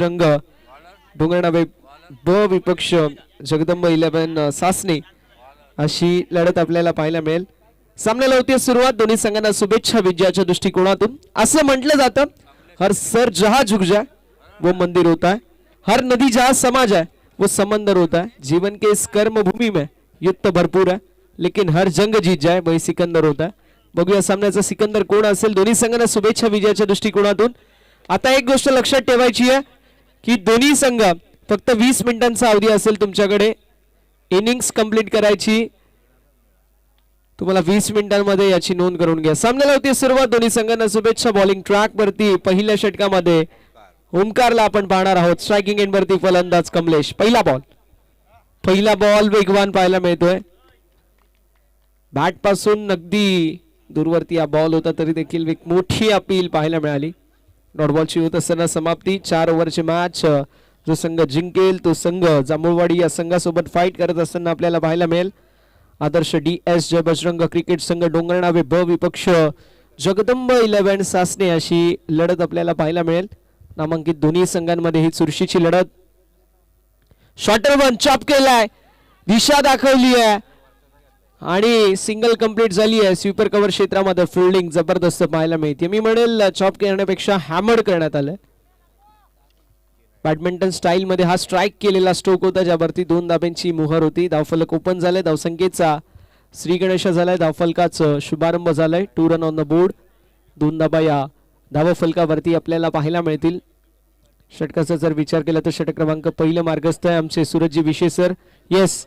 रंग डोंगरनावे ब विपक्ष जगदंब 11 सासने अशी लढत आपल्याला पाहायला मिळेल। सामन्याला होती सुरुवात। दोन्ही संघांना शुभेच्छा विजयाच्या दृष्टिकोनातून। असं म्हटलं जातं हर सर जहां झुक जाए वो मंदिर होता है, हर नदी जहां समा जाए वो समंदर होता है। जीवन के इस कर्म भूमि में युद्ध तो भरपूर है, लेकिन हर जंग जीत जाए वही सिकंदर होता है। बघूया सामन्याचा सिकंदर कोण असेल। दोन्ही संघांना शुभेच्छा विजयाच्या दृष्टिकोनातून। आता एक गोष्ट लक्षात ठेवायची आहे की दोन्ही संघ फक्त 20 मिनिटांचा अवधी असेल तुमच्याकडे इनिंग्स कंप्लीट करायची। तुम्हाला 20 मिनिटांमध्ये याची नोंद करून घ्या। सामन्याला होती सुरुवात। दोन्ही संघांना शुभेच्छा। बॉलिंग ट्रॅक वरती पहिल्या षटकामध्ये ओमकारला आपण पाहणार आहोत। स्ट्रायकिंग एंड वरती फलंदाज कमलेश। पहिला बॉल वेगवान पाहायला मिळतोय। बॅट पासून अगदी दूरवरती हा बॉल होता तरी देखील एक मोठी अपील पाहायला मिळाली। डॉट बॉलची होत असताना समाप्ती। 4 ओव्हरची मॅच। जो संघ जिंकेल तो संघ जांभूळवाडी या संघासोबत फाईट करत असताना आपल्याला पाहायला मिळेल। आदर्श DS जय बजरंग क्रिकेट संघ डोंगरनावे ब विपक्ष जगदंब 11 सासने अशी लढत आपल्याला पाहायला मिळेल। नामांकित दोन्ही संघांमध्ये ही चुरशीची लढत। शॉर्टर वन चॉप केलाय, दिशा दाखवली आहे आणि सिंगल कंप्लीट झाली आहे। स्वीपर कव्हर क्षेत्रामध्ये फिल्डिंग जबरदस्त पाहायला मिळते। मी म्हणेल चॉप करण्यापेक्षा हॅमर्ड करण्यात आलं। बॅडमिंटन स्टाईल मध्ये हा स्ट्राइक केलेला स्ट्रोक होता ज्यावरती 2 धाब्यांची मोहर होती। धावफलक ओपन झाले। धावसंख्येचा श्री गणेश झालाय। धावफलकाचं शुभारंभ झालाय। 2 रन ऑन द बोर्ड। 2 धाबा या धावफलकावरती आपल्याला पाहायला मिळतील। षटकाचा जर विचार केला तर षटक क्रमांक पहिलं मार्गस्थ आहे आमचे सूरजजी विशे सर। येस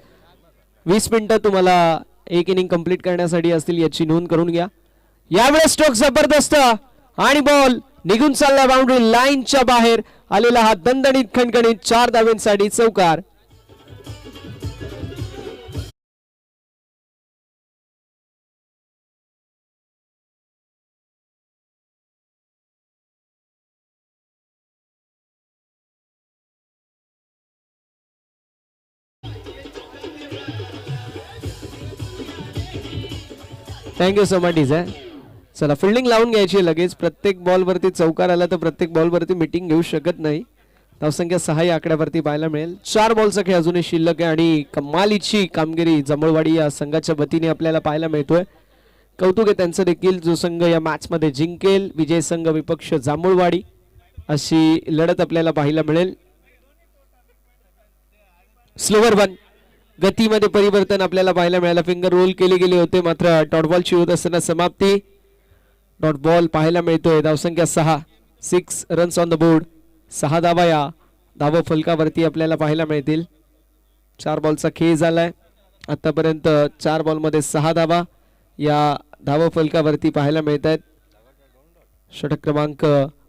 20 मिनिटं तुम्हाला एक इनिंग कंप्लीट करण्यासाठी असतील याची नोंद करून घ्या। यावेळेस स्ट्रोक जबरदस्त आणि बॉल निघून चालला बाउंड्री लाईनच्या बाहेर आलेला हा दणदणीत खणखणीत 4 धावांसाठी चौकार। Thank you so much DJ. चला फिल्डिंग लावून घ्यायची लगेच। प्रत्येक बॉल वरती चौकार आला तर प्रत्येक बॉल वरती मीटिंग घेऊ शकत नाही। धावसंख्या 6 या आकड्यावरती पाहायला मिळेल। 4 बॉलचा खेळ अजूनही शिल्लक आहे आणि कमालीची कामगिरी जांभूळवाडी या संघाच्या वतीने आपल्याला पाहायला मिळतोय। कौतुक आहे त्यांचं देखील। जो संघ या मॅच मध्ये जिंकेल विजय संघ विपक्ष जांभूळवाडी अशी लढत आपल्याला पाहायला मिळेल। स्लोवर वन गतीमध्ये परिवर्तन आपल्याला पाहायला मिळालं। फिंगर रोल केले गेले होते मात्र डॉट बॉलची होत असताना समाप्ती। डॉट बॉल पाहायला मिळतोय। धावसंख्या 6 रन्स ऑन द बोर्ड। 6 धावा या धाव फलकावरती आपल्याला पाहायला मिळतील। 4 बॉलचा खेळ झालाय आतापर्यंत। 4 बॉल मध्ये 6 धावा या धाव फलकावरती पाहायला मिळत आहेत। षटक क्रमांक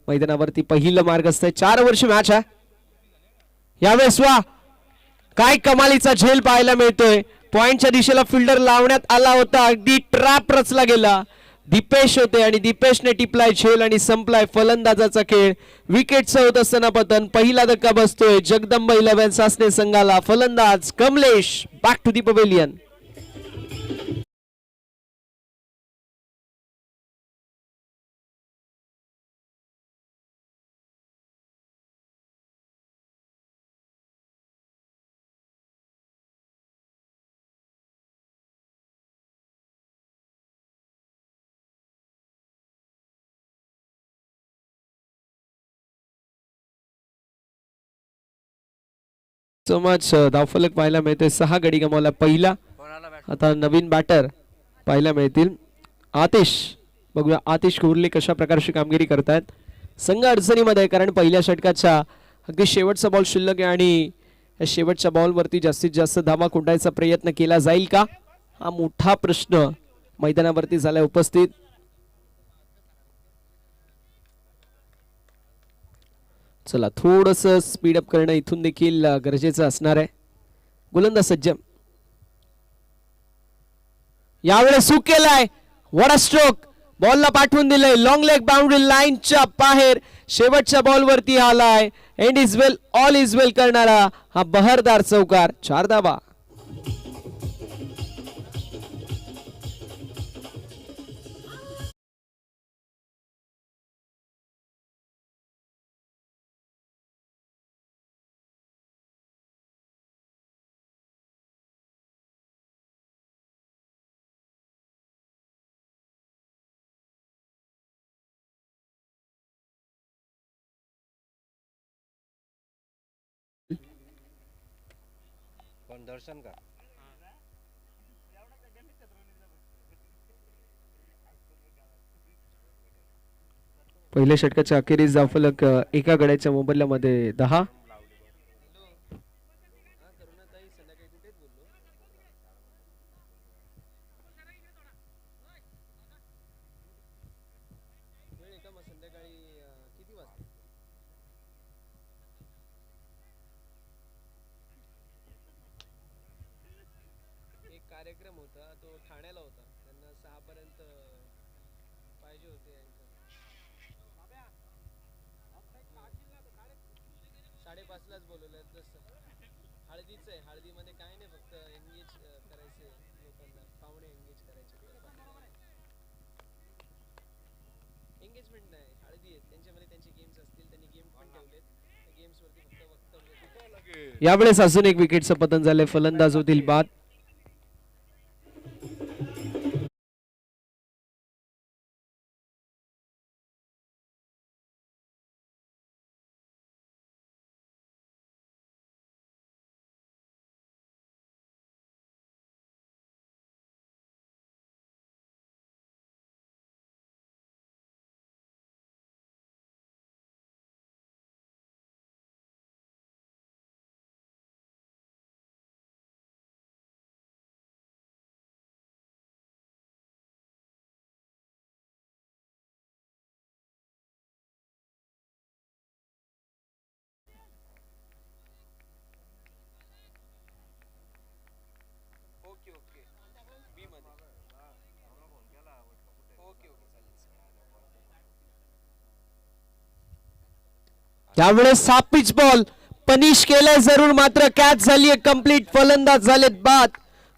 मैदानावरती पहिलं मार्गस्थ आहे। 4 ओव्हरची मॅच आहे। यावेळेस वा काय कमालीचा झेल पाहायला मिळतोय। पॉइंटच्या दिशेला फिल्डर लावण्यात आला होता। अगदी ट्रॅप रचला गेला। दीपेश होते आणि दीपेशने टिपलाय झेल आणि संपलाय फलंदाजाचा खेळ। विकेटचं होत असताना पतन। पहिला धक्का बसतोय जगदंब 11 सासने संघाला। फलंदाज Kamlesh back to the pavilion. So much धावफलक पाहायला मिळते। 6 गडी गमावला पहिला। आता नवीन बॅटर पाहायला मिळतील आतिश। बघूया आतिश कुर्ले कशा प्रकारची कामगिरी करतायत। संघ अडचणीमध्ये कारण पहिल्या षटकाच्या अगदी शेवटचा बॉल शिल्लक आहे आणि या शेवटच्या बॉल वरती जास्तीत जास्त धावा कुंडायचा प्रयत्न केला जाईल का हा मोठा प्रश्न मैदानावरती झालाय उपस्थित। चला थोडस स्पीड अप करणं इथून देखील गरजेचं असणार आहे। गोलंदाज सज्ज यावेळेस सुक केलाय। What a stroke. बॉलला पाठवून दिलंय लॉंग लेग बाउंड्री लाईनच्या बाहेर। शेवटच्या बॉल वरती आलाय end is well all is well करणारा हा बहरदार चौकार। 4 धावा। दर्शन का पहिल्या षटकाच्या अखेरीस धावफलक एका गड्याच्या मोबदल्यामध्ये 10. कार्यक्रम होता तो ठाण्याला होता त्यांना 6 पर्यंत पाहिजे होते 5:30 लाच बोलवलं तसं हळदीचं आहे हळदीमध्ये काय नाही फक्त एंगेज करायचे लोकांना पाहुणे एंगेज करायचे एंगेजमेंट नाही हळदी आहे त्यांच्यामध्ये त्यांचे गेम्स असतील त्यांनी गेम पण ठेवलेत गेम्स वरती फक्त वक्तव्य यावेळेस अजून एक विकेटचं पतन झाले फलंदाज होतील बाद. ओके ओके बी मध्ये ओके ओके यावेळेस साफ पिच बॉल पनिश केलाय जरूर मात्र कॅच झालीये कंप्लीट फलंदाज झालेत बाद.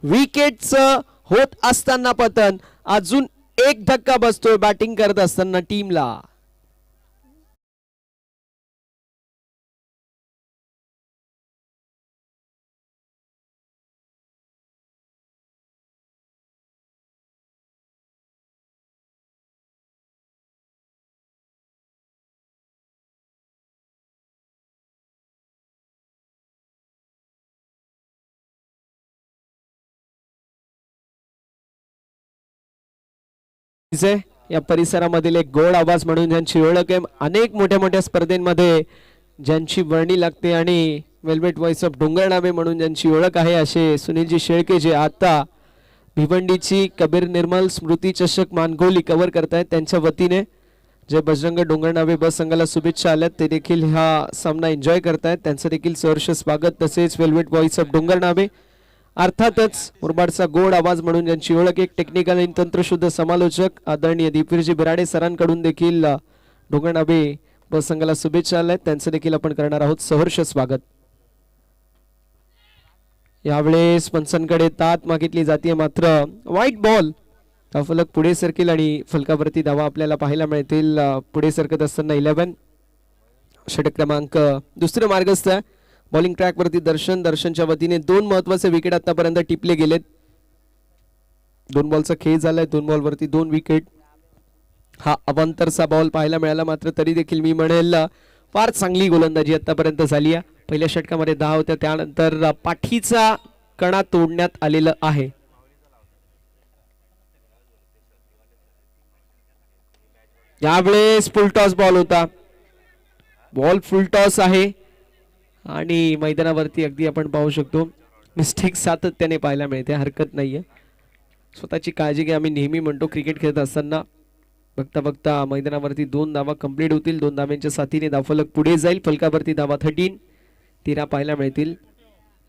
विकेटचं होत असताना पतन अजून एक धक्का बसतोय बॅटिंग करत असताना टीमला. या परिसरामधील एक गोड आवाज म्हणून ज्यांची ओळख आहे अनेक मोठ्या मोठ्या स्पर्धेमध्ये ज्यांची वर्णी लागते आणि वेल्वेट व्हॉइस ऑफ डोंगरनामे म्हणून ज्यांची ओळख आहे असे सुनीलजी शेळके जे आता भिवंडीची कबीर निर्मल स्मृती चषक मानगोली कव्हर करतायत त्यांच्या वतीने जे बजरंग डोंगरनामे बस संघाला शुभेच्छा आल्यात ते देखील हा सामना एन्जॉय करतायत त्यांचं देखील सहर्ष स्वागत. तसेच वेल्वेट व्हॉइस ऑफ डोंगरनामे अर्थातच मुरबाडचा गोड आवाज म्हणून ज्यांची ओळख एक टेक्निकल आणि तंत्रशुद्ध समालोचक आदरणीय दीपवीरजी बिराडे सरांकडून देखील डोंगरनामे बस संघाला शुभेच्छा आल्यात त्यांचं देखील आपण करणार आहोत सहर्ष स्वागत. यावेळेस पंचांकडे तात मागितली जाते मात्र व्हाईट बॉल फलक पुढे सरकेल आणि फलकावरती धावा आपल्याला पाहायला मिळतील. पुढे सरकत असताना 11 षटक क्रमांक दुसरे मार्गस्थ बॉलिंग ट्रॅक वरती दर्शनच्या वतीने 2 महत्वाचे विकेट आतापर्यंत टिपले गेलेत. 2 बॉलचा खेळ झालाय 2 बॉल वरती 2 विकेट. हा अवांतरचा बॉल पाहायला मिळाला मात्र तरी देखील मी म्हणेल फार चांगली गोलंदाजी आतापर्यंत झाली आहे. पहिल्या षटकामध्ये 10 होत्या त्यानंतर पाठीचा कणा तोडण्यात आलेला आहे. यावेळेस फुल टॉस बॉल होता बॉल फुल टॉस आहे आणि मैदानावरती अगदी आपण पाहू शकतो मिस्टेक सातत्याने पाहायला मिळते हरकत नाहीये. स्वतःची काळजी घ्या आम्ही नेहमी म्हणतो क्रिकेट खेळत असताना. बघता बघता मैदानावरती 2 धावा कंप्लीट होतील 2 धाव्यांच्या साथीने धावफलक पुढे जाईल. फलकावरती धावा 13 पाहायला मिळतील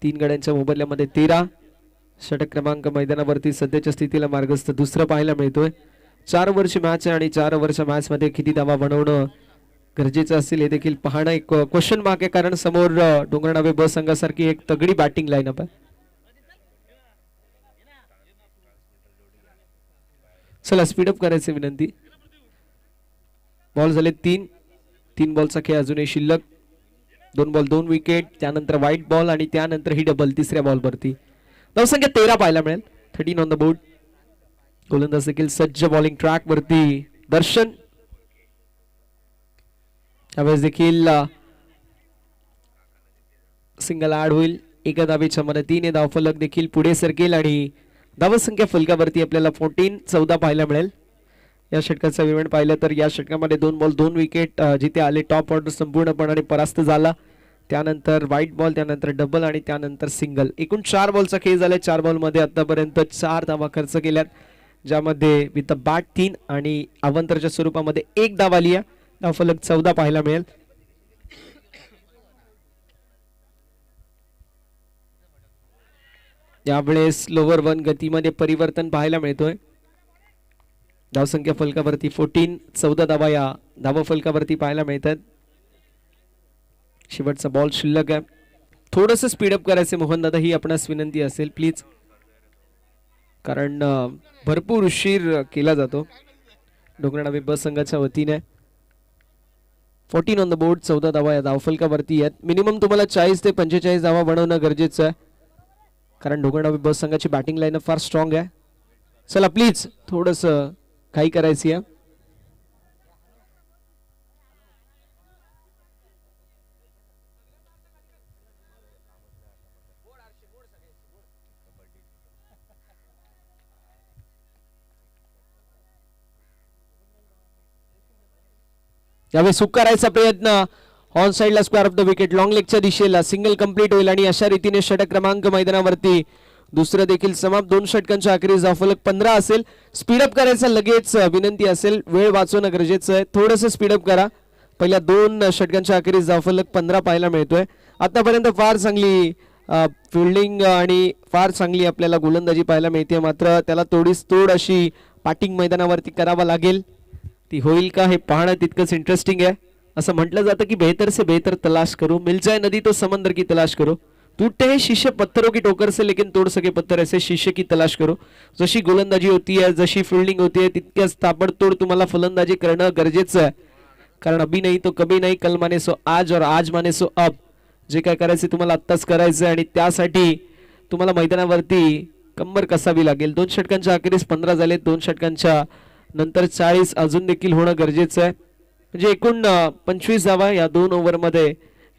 3 गड्यांच्या मोबदल्यामध्ये 13. षटक क्रमांक मैदानावरती सध्याच्या स्थितीला मार्गस्थ दुसरं पाहायला मिळतोय. 4 वर्ष मॅच आहे आणि 4 वर्ष मॅच मध्ये किती धावा बनवणं गरजेचं असेल हे देखील पाहणं एक क्वेश्चन मार्क आहे कारण समोर डोंगरनामे ब संघासारखी एक तगडी बॅटिंग लाईनअप आहे. चला स्पीडअप करायची विनंती. बॉल झाले 3 बॉलचा खेळ अजूनही शिल्लक 2 बॉल 2 विकेट त्यानंतर व्हाईट बॉल आणि त्यानंतर ही डबल तिसऱ्या बॉलवरती धावसंख्या 13 पाहायला मिळेल. 13 ऑन द बोर्ड. गोलंदाज देखील सज्ज बॉलिंग ट्रॅक वरती दर्शन यावेळेस देखील सिंगल ऍड होईल एका धावेच्या मदतीने धावफलक देखील पुढे सरकेल आणि धावसंख्या फलकावरती आपल्याला 14-14 पाहायला मिळेल. या षटकाचा विवरण पाहिलं तर या षटकामध्ये 2 बॉल 2 विकेट जिथे आले. टॉप ऑर्डर संपूर्णपणे परास्त झाला. त्यानंतर व्हाईट बॉल, त्यानंतर डबल आणि त्यानंतर सिंगल. एकूण 4 बॉलचा खेळ झाला. 4 बॉलमध्ये आतापर्यंत 4 धावा खर्च केल्यात, ज्यामध्ये विथ बॅट 3 आणि अवंतरच्या स्वरूपामध्ये 1 धाव आली आहे. धावफलक 14 पाहायला मिळेल. यावेळेस लोअर 1 गतीमध्ये परिवर्तन पाहायला मिळतोय. धावसंख्या फलकावरती 14-14 धावा या धावा फलकावरती पाहायला मिळतात. शेवटचा बॉल शिल्लक आहे. थोडस स्पीडअप करायचे मोहन दादा, ही आपणास विनंती असेल प्लीज, कारण भरपूर उशीर केला जातो डोंगरनावे बस संघाच्या वतीने. 14 ऑन द बोर्ड, 14 धावा या धावफलकावरती आहेत. मिनिमम तुम्हाला 40 ते 45 धावा बनवणं गरजेचं आहे, कारण डोंगरनावे बस संघाची बॅटिंग लाईनअप फार स्ट्रॉंग आहे. चला प्लीज थोडस काही करायची आहे. यावेळी सुख करायचा प्रयत्न, ऑन साइडला square of the wicket, long लेगच्या दिशेला सिंगल कंप्लीट होईल आणि अशा रीतीने षटक क्रमांक मैदानावरती दुसरं देखील समाप्त. 2 षटकांच्या अखेरीस धावफलक 15 असेल. स्पीडअप करायचा लगेच विनंती असेल, वेळ वाचवणं गरजेचं आहे. थोडंसं स्पीडअप करा. पहिल्या 2 षटकांच्या अखेरीस धावफलक 15 पाहायला मिळतोय. आतापर्यंत फार चांगली फिल्डिंग आणि फार चांगली आपल्याला गोलंदाजी पाहायला मिळते, मात्र त्याला थोडीच तोड अशी बॅटिंग मैदानावरती करावा लागेल. ती होईल का हे पाहणं तितकंच इंटरेस्टिंग आहे. असं म्हटलं जातं की बेहतर से बेहतर तलाश करो, मिल जाए नदी तो समंदर की तलाश करो, टूटते हैं शीशे पत्थरों की टोकर से लेकिन तोड़ सके पत्थर ऐसे शीशे की तलाश करो. जशी गोलंदाजी होती आहे, जशी फिल्डिंग होती आहे, तितक्याच ताबडतोड तुम्हाला फलंदाजी करणं गरजेचं आहे, कारण अभी नाही तो कभी नाही, कल माने सो आज और आज माने सो अब. जे काय करायचे तुम्हाला आत्ताच करायचं आहे आणि त्यासाठी तुम्हाला मैदानावरती कंबर कसावी लागेल. 2 षटकांच्या अखेरीस 15 झाले. 2 षटकांच्या नंतर 40 अजून देखील होणं गरजेचं आहे. म्हणजे एकूण 25 धावा या 2 ओव्हरमध्ये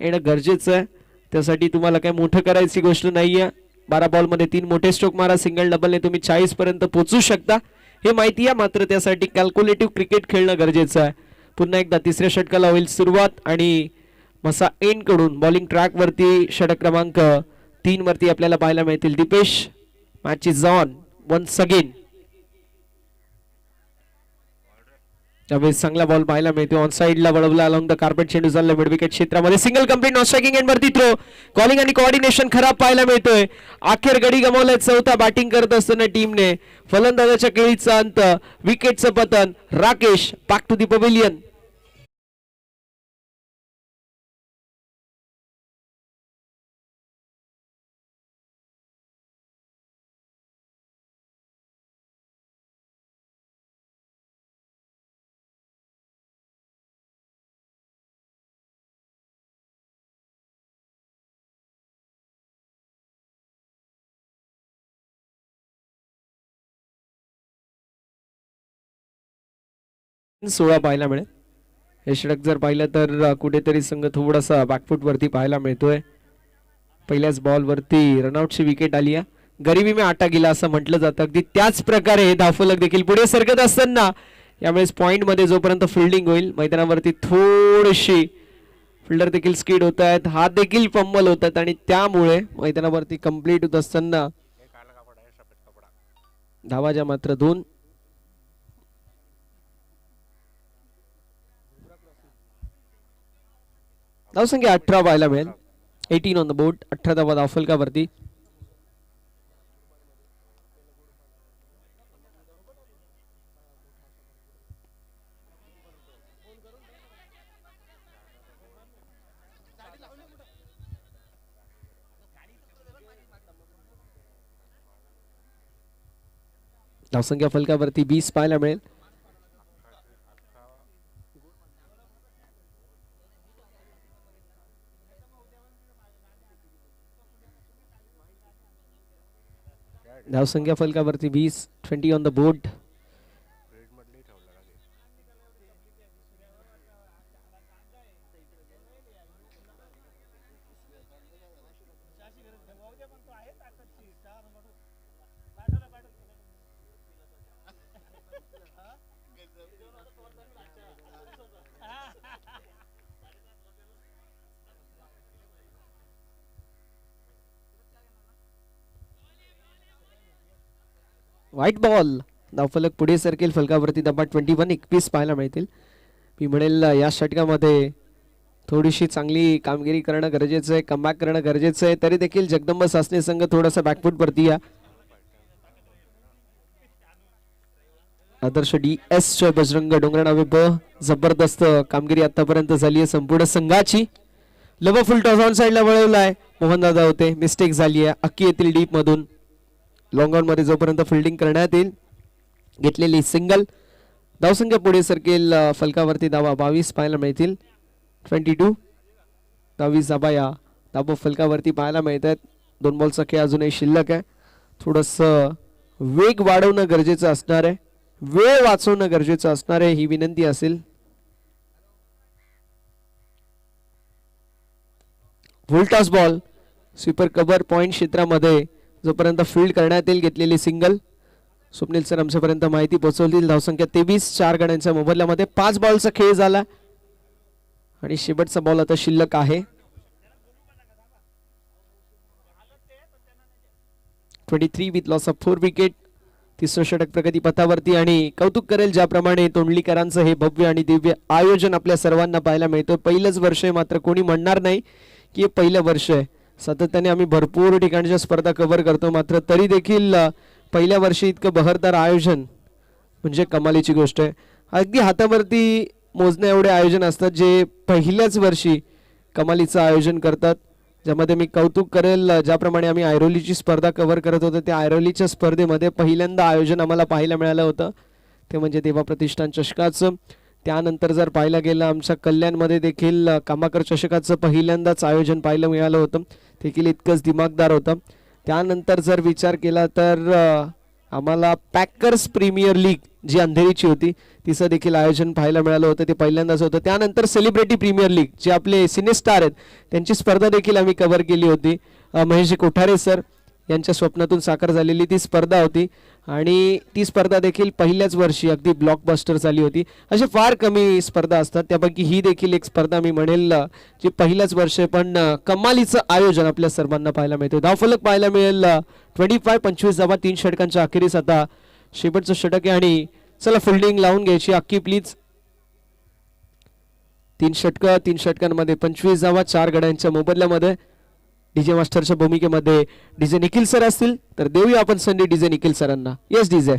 येणं गरजेचं आहे. त्यासाठी तुम्हाला काय मोठं करायची गोष्ट नाहीये. 12 बॉलमध्ये 3 मोठे स्ट्रोक मारा. सिंगल डबलने तुम्ही 40 पर्यंत पोहोचू शकता हे माहिती आहे, मात्र त्यासाठी कॅल्क्युलेटिव्ह क्रिकेट खेळणं गरजेचं आहे. पुन्हा एकदा तिसऱ्या षटकाला होईल सुरुवात आणि मसा एंड कडून बॉलिंग ट्रॅक वरती षटक क्रमांक 3 वरती आपल्याला पाहायला मिळतील. Deepesh, match is on once again. त्यावेळेस चांगला बॉल पाहायला मिळतो. ऑन साइडला वळवला अलॉंग द कार्पेट, चेंडू चालला मिड विकेट क्षेत्रामध्ये. Single complete, not striking end वरती थ्रो. कॉलिंग आणि कोऑर्डिनेशन खराब पाहायला मिळतोय. अखेर गडी गमावलाय. चौथा बॅटिंग करत असताना टीमने फलंदाजाच्या केळीचा अंत, विकेटचं पतन. Rakesh back to the pavilion. सोळा पाहायला मिळेल. हे षटक जर पाहिलं तर कुठेतरी संघ थोडासा बॅकफूट वरती पाहायला मिळतोय. पहिल्याच बॉल वरती रनआउटची विकेट आली आहे. गरिबी में आटा गेला असं म्हटलं जातं. अगदी त्याच प्रकारे धावफलक देखील पुढे सरकत असताना यावेळेस पॉइंट मध्ये जोपर्यंत फिल्डिंग होईल मैदानावरती थोडीशी फिल्डर देखील स्किड होत आहेत, हात देखील फंबल होत आहेत आणि त्यामुळे मैदानावरती कंप्लीट होत असताना धावा ज्या मात्र 2. धावसंख्या 18 पाहायला मिळेल. 18 ऑन द बोर्ड, 18 धावा धावफलकावरती. धावसंख्या फलकावरती 20 पाहायला मिळेल. धावसंख्या फलकावरती 20, 20 on the board. White ball. धावफलक पुढे सरकेल. फलकावरती दबा 21 पाहायला मिळतील. मी म्हणेल या षटकामध्ये थोडीशी चांगली कामगिरी करणं गरजेचं आहे, कमबॅक करणं गरजेचं आहे. तरी देखील जगदंब सासने संघ थोडासा बॅकफूट वरती या. आदर्श DS च्या बजरंग डोंगरनावे ब जबरदस्त कामगिरी आतापर्यंत झाली आहे संपूर्ण संघाची. लव फुल टॉस ऑन साइडला वळवलाय. मोहन दादा होते, मिस्टेक झाली आहे. अक्की येतील डीप मधून. लॉंग ऑन मध्ये जोपर्यंत फिल्डिंग करण्यात येईल. घेतलेली सिंगल. धावसंख्या पुढे सरकेल. फलकावरती धावा 22 पाहायला मिळतील. 22 22 धाबा या धाबा फलकावरती पाहायला मिळत आहेत. 2 बॉलचा खेळ अजूनही शिल्लक आहे. थोडस वेग वाढवणं गरजेचं असणार आहे, वेळ वाचवणं गरजेचं असणार आहे, ही विनंती असेल. Full toss ball sweeper cover point क्षेत्रामध्ये जोपर्यंत फील्ड करण्यात येईल. घेतलेली सिंगल. स्वप्नील सर आमच्यापर्यंत माहिती पोहोचवतील. धावसंख्या 23. 4 गड्यांच्या मोबदल्यामध्ये 5 बॉलचा खेळ झाला आणि शेवटचा बॉल आता शिल्लक आहे. 23 विथ लॉस ऑफ 4 विकेट. तिसरं षटक प्रगती पथावरती आणि कौतुक करेल ज्याप्रमाणे तोंडलीकरांचं हे भव्य आणि दिव्य आयोजन आपल्या सर्वांना पाहायला मिळतं. पहिलंच वर्ष आहे, मात्र कोणी म्हणणार नाही की हे पहिलं वर्ष आहे. सातत्याने आम्ही भरपूर ठिकाणच्या स्पर्धा कव्हर करतो, मात्र तरी देखील पहिल्या वर्षी इतकं बहरदार आयोजन म्हणजे कमालीची गोष्ट आहे. अगदी हातावरती मोजण्या एवढे आयोजन असतात जे पहिल्याच वर्षी कमालीचं आयोजन करतात. ज्यामध्ये मी कौतुक करेल ज्याप्रमाणे आम्ही ऐरोलीची स्पर्धा कव्हर करत होतो, त्या ऐरोलीच्या स्पर्धेमध्ये पहिल्यांदा आयोजन आम्हाला पाहायला मिळालं होतं ते म्हणजे देवा प्रतिष्ठान चषकाचं. त्यानंतर जर पाहायला गेलं आमच्या कल्याणमध्ये देखील कामाकर चषकाचं पहिल्यांदाच आयोजन पाहायला मिळालं होतं, देखील इतकंच दिमागदार होतं. त्यानंतर जर विचार केला तर आम्हाला पॅकर्स प्रीमियर लीग जी अंधेरीची होती तिचं देखील आयोजन पाहायला मिळालं होतं, ते पहिल्यांदाच होतं. त्यानंतर सेलिब्रिटी प्रीमियर लीग जे आपले सिने स्टार आहेत त्यांची स्पर्धा देखील आम्ही कव्हर केली होती. महेश कोठारे सर यांच्या स्वप्नातून साकार झालेली ती स्पर्धा होती आणि ती स्पर्धा देखील पहिल्याच वर्षी अगदी ब्लॉकबस्टर झाली होती. अशा फार कमी स्पर्धा असतात, त्यापैकी ही देखील एक स्पर्धा मी म्हणेल जी पहिल्याच वर्ष पण कमालीचं आयोजन आपल्या सर्वांना पाहायला मिळतं. धावफलक पाहायला मिळेल 25. 25 धावा 3 षटकांच्या अखेरीस आता शेवटचं षटक आहे आणि चला फिल्डिंग लावून घ्यायची अक्की प्लीज. 3 षटकांमध्ये 25 धावा 4 गड्यांच्या मोबदल्यामध्ये. डीजे मास्टरच्या भूमिकेमध्ये डीजे निखिल सर असतील तर देऊया आपण संधी डीजे निखिल सरांना. Yes DJ.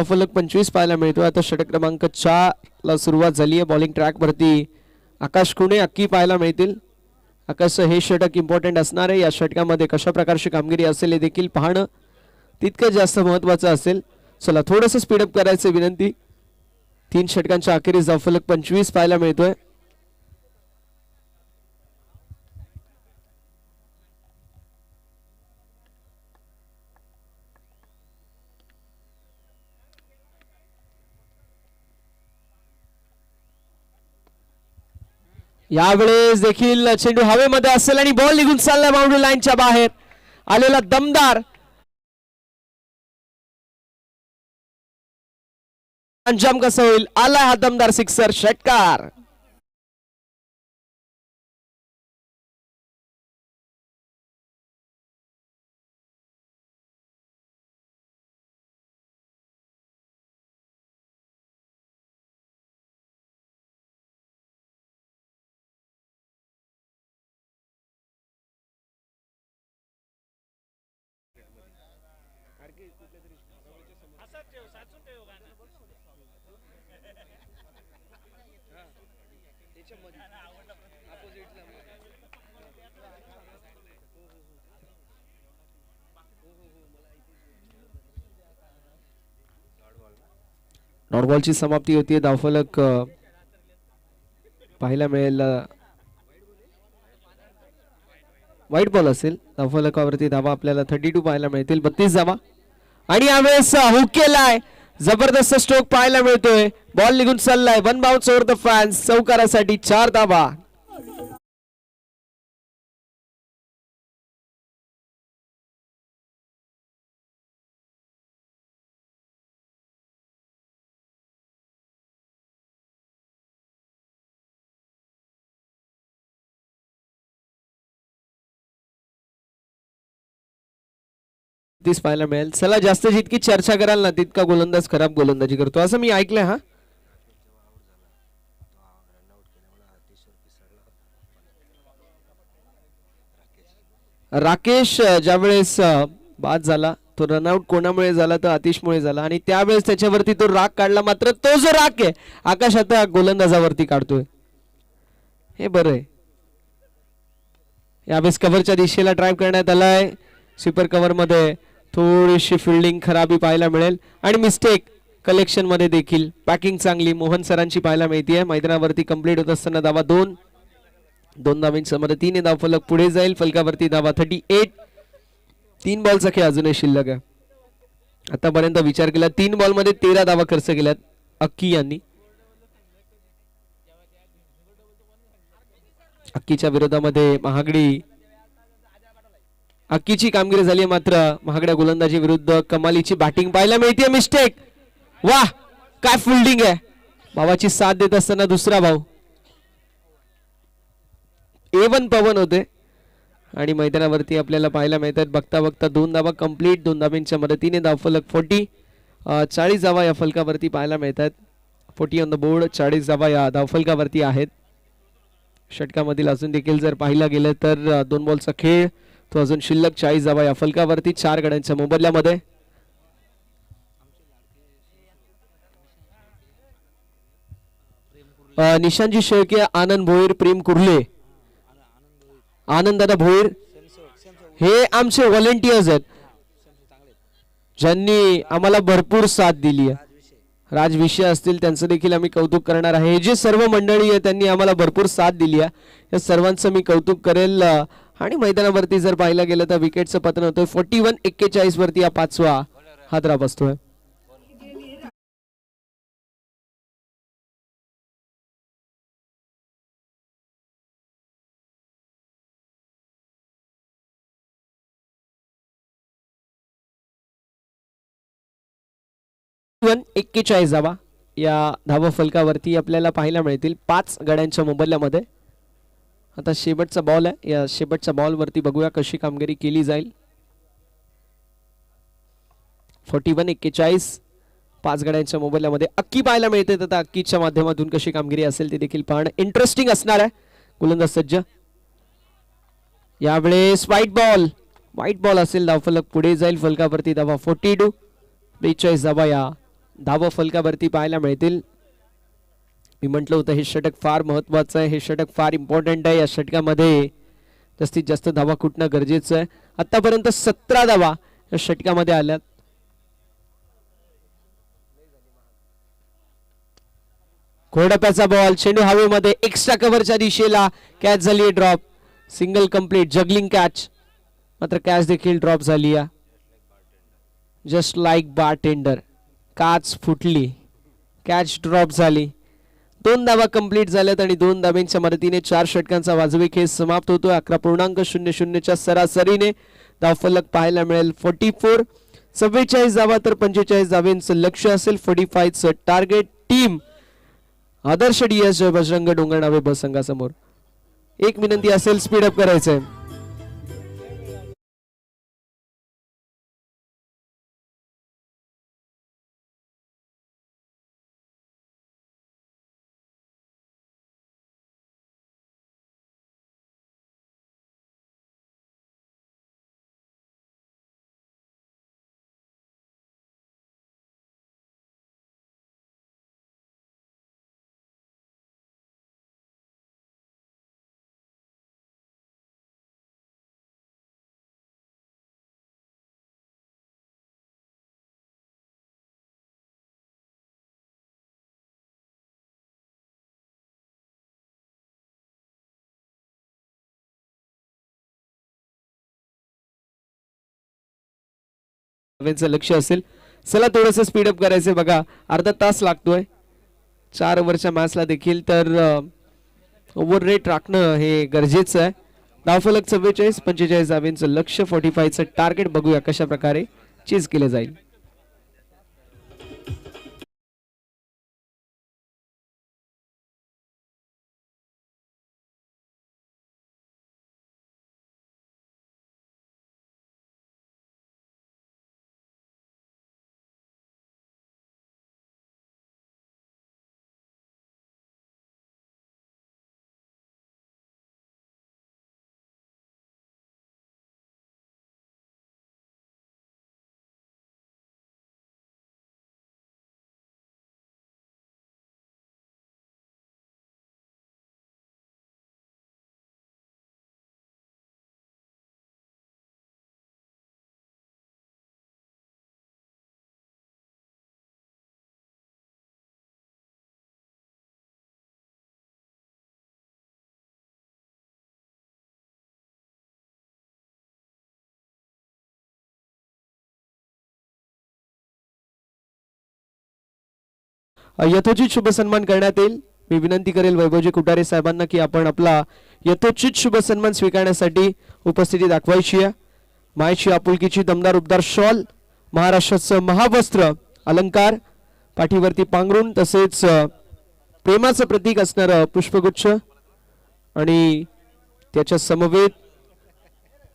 फलक 25 पाहायला मिळतो. आता षटक क्रमांक 4 ला सुरुवात झाली आहे. बॉलिंग ट्रॅक वरती आकाश कुणे अक्की पाहायला मिळतील. आकाश हे षटक इम्पॉर्टंट असणार आहे. या षटकामध्ये कशा प्रकारची कामगिरी असेल हे देखील पाहणं तितकं जास्त महत्वाचं असेल. चला थोडंसं स्पीडअप करायचं विनंती. 3 षटकांच्या अखेरीस धावफलक 25 पाहायला मिळतोय. यावेळेस देखील चेंडू हवेमध्ये असेल आणि बॉल निघून चालला बाउंड्री लाईनच्या बाहेर. आलेला दमदार अंजाम कसा होईल. आला हा दमदार सिक्सर, षटकार. नॉट बॉलची समाप्ती होती. धावफलक पाहायला मिळेल. व्हाईट बॉल असेल. धावफलकावरती धावा आपल्याला 32 पाहायला मिळतील. 32 धावा आणि यावेळेस हुक केलाय. जबरदस्त स्ट्रोक पाहायला मिळतोय. बॉल निघून चाललाय. One bounce over the fence. चौकारासाठी 4 धावा. तीस पाहायला मिळेल. चला, जास्त जितकी चर्चा कराल ना तितका गोलंदाज खराब गोलंदाजी करतो असं मी ऐकलंय. हा राकेश ज्यावेळेस बाद झाला तो रनआउट कोणामुळे झाला तर आतिशमुळे झाला आणि त्यावेळेस त्याच्यावरती तो राग काढला. मात्र तो जो राग आहे आकाश आता गोलंदाजावरती काढतोय. हे बरं आहे. यावेळेस कव्हरच्या दिशेला ड्राईव्ह करण्यात आलाय. स्वीपर कव्हर मध्ये थोडीशी फिल्डिंग खराबी पाहायला मिळेल आणि मिस्टेक कलेक्शन मध्ये देखील. पॅकिंग चांगली मोहन सरांची पाहायला मिळते. मैदानावरती कंप्लीट होत असताना धावा 2 धावांच्या मध्ये 3 धावफलक पुढे जाईल. फलकावरती धावा 38. 3 बॉलचा खेळ अजूनही शिल्लक आहे. आतापर्यंत विचार केला 3 बॉल मध्ये 13 धावा खर्च केल्यात अक्की यांनी. अक्कीच्या विरोधामध्ये महागडी अक्कीची कामगिरी झाली. मात्र महागड्या गोलंदाजी विरुद्ध कमालीची बॅटिंग पाहायला मिळते. मिस्टेक. वाह, काय फिल्डिंग आहे. भावाची साथ देत असताना दुसरा भाव. A1 पवन होते आणि मैदानावरती आपल्याला पाहायला मिळतात. बघता बघता 2 धावा कंप्लीट. 2 धावांच्या मध्ये 3 धावफलक 40 धावा या फलकावरती पाहायला मिळतात. 40 ऑन द बोर्ड. 40 धावा या धावफलकावरती आहेत. षटकामधील अजून देखील जर पाहिला गेलं तर 2 बॉलचा खेळ तो अजून शिल्लक. 40 धावा या फलकावरती 4 गड्यांच्या मोबदल्यामध्ये. निशांजी शेळके, आनंद भोईर, प्रेम कुर्ले, आनंद दादा भोईर हे आमचे व्हॉलेंटियर्स आहेत ज्यांनी आम्हाला भरपूर साथ दिली आहे. राजविषय असतील त्यांचं देखील आम्ही कौतुक करणार आहे. हे जे सर्व मंडळी आहे त्यांनी आम्हाला भरपूर साथ दिली आहे. या सर्वांचं मी कौतुक करेल. आणि मैदानावरती जर पाहिलं गेलं तर विकेटचं पतन होतोय. 41-41 वरती हा 5वा हादरा बसतोय. वन 41 धावा या धावा फलकावरती आपल्याला पाहायला मिळतील 5 गड्यांच्या मोबदल्यामध्ये. आता शेवटचा बॉल आहे. या शेवटच्या बॉल वरती बघूया कशी कामगिरी केली जाईल. 41-41 5 गड्यांच्या मोबदल्यामध्ये अक्की पाहायला मिळते. तर अक्कीच्या माध्यमातून कशी कामगिरी असेल ते देखील पाहणं इंटरेस्टिंग असणार आहे. गोलंदाज सज्ज. यावेळेस व्हाईट बॉल असेल. धावफलक पुढे जाईल. फलकावरती धावा 42 धावा या धावा फलकावरती पाहायला मिळतील. मी म्हटलं होतं हे षटक फार महत्वाचं आहे. हे षटक फार इम्पॉर्टंट आहे. या षटकामध्ये जास्तीत जास्त धावा कुठणं गरजेचं आहे. आतापर्यंत 17 धावा या षटकामध्ये आल्यात. घोडप्याचा बॉल. चेंडू हवेमध्ये. एक्स्ट्रा कव्हरच्या दिशेला कॅच झाली. Drop. Single complete. Juggling catch. मात्र कॅच देखील ड्रॉप झाली. Just like bartender. काच फुटली. कॅच ड्रॉप झाली. 2 धावा कंप्लीट झाल्यात आणि 2 धाब्यांच्या मदतीने 4 षटकांचा वाजवी खेळ समाप्त होतो. 11.00 च्या सरासरीने धावफलक पाहायला मिळेल. 44 44 धावा तर 45 धावांचं लक्ष असेल. 45चं टार्गेट. टीम आदर्श DS जय बजरंग डोंगरनावे ब संघासमोर एक विनंती असेल, स्पीडअप करायचंय. लक्ष असेल. चला थोडस स्पीडअप करायचंय. बघा अर्धा तास लागतोय 4 ओव्हरच्या मॅचला देखील, तर ओव्हर रेट राखणं हे गरजेचं आहे. धावफलक 44, 45 धावांचं लक्ष. 45चं टार्गेट. बघूया कशा प्रकारे चेज केलं जाईल. यथोचित शुभ सन्मान करण्यात येईल. मी विनंती करेल वैभवजी कुटारे साहेबांना की आपण आपला यथोचित शुभ सन्मान स्वीकारण्यासाठी उपस्थिती दाखवायची आहे. मायची आपुलकीची दमदार उबदार शॉल, महाराष्ट्राचं महावस्त्र अलंकार, पाठीवरती पांघरून, तसेच प्रेमाचं प्रतीक असणारं पुष्पगुच्छ आणि त्याच्या समवेत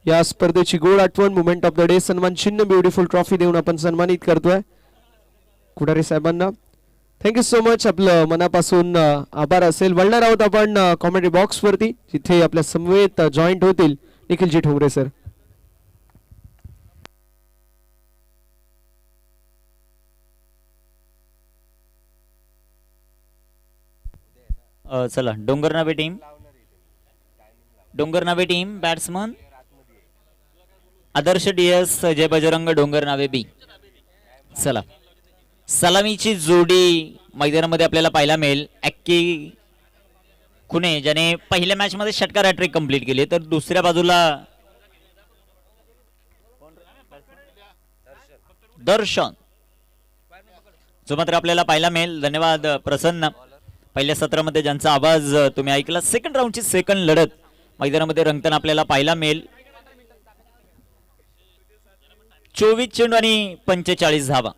या स्पर्धेची गोड आठवण मुमेंट ऑफ द डे सन्मान चिन्ह ब्युटिफुल ट्रॉफी देऊन आपण सन्मानित करतोय कुटारे साहेबांना. Thank you so much. आपलं मनापासून आभार असेल. वळणार आहोत आपण कॉमेंट्री बॉक्स वरती, जिथे आपल्या समवेत जॉईंट होतील निखिलजी ठोंबरे सर. चला डोंगरनावे टीम बॅट्समन आदर्श DS जय बजरंग डोंगरनावे बी. चला सलामीची जोडी मैदानामध्ये आपल्याला पाहायला मिळेल. ॲक्की खुने ज्याने पहिल्या मॅच मध्ये षटकार हॅट्रिक कंप्लीट केली, तर दुसऱ्या बाजूला दर्शन जो मात्र आपल्याला पाहायला मिळेल. धन्यवाद प्रसन्न. पहिल्या सत्रामध्ये ज्यांचा आवाज तुम्ही ऐकला. सेकंड राऊंडची सेकंड लढत मैदानामध्ये रंगताना आपल्याला पाहायला मिळेल. 24 चेंडू आणि 45 धावा.